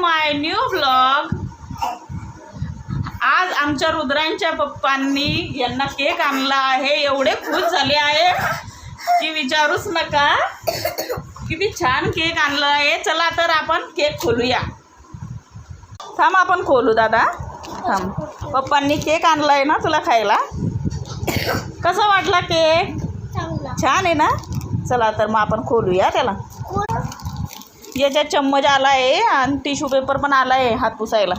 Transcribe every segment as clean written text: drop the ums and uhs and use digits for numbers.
माय new blog. आज आमच्या रुद्रांच्या पप्पांनी यांना केक आणला आहे. एवढे खुश झाले आहे की विचारूच नका. किती छान केक आणला आहे. चला तर आपण केक खोलूया. थांब आपण खोलू दादा. थांब. पप्पांनी केक आणला आहे ना तुला खायला. कसा वाटला केक? छान आहे ना. चला तर मग आपण खोलूया त्याला. याच्यात चम्मच आला आहे आणि टिश्यू पेपर पण आला आहे हात पुसायला.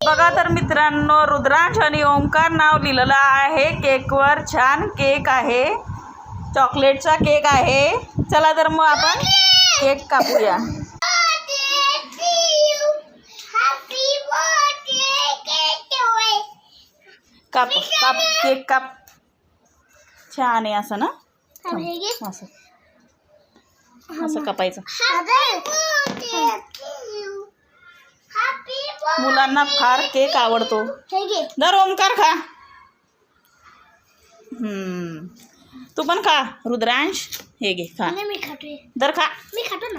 बघा तर मित्रांनो, रुद्रांश आणि ओंकार नाव लिहिलेलं आहे केकवर. छान केक आहे. चॉकलेटचा केक आहे. चला तर मग आपण केक कापूया. काप काप केक काप. छान आहे असं ना. असं असं कापायचं. मुलांना फार केक आवडतो. दर ओंकार खा. तू पण खा रुद्रांश. हे घे खा. दर खा.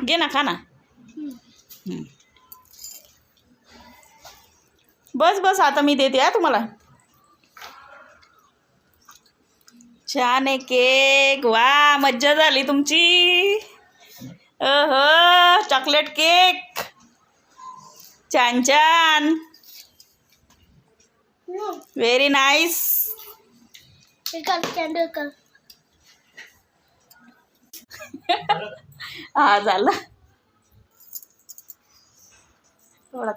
घे ना खा ना. बस बस आता मी देते हा तुम्हाला. छान आहे केक. वा मज्जा झाली तुमची. Chocolate cake. छान छान. Very nice. हा झाला. थोडा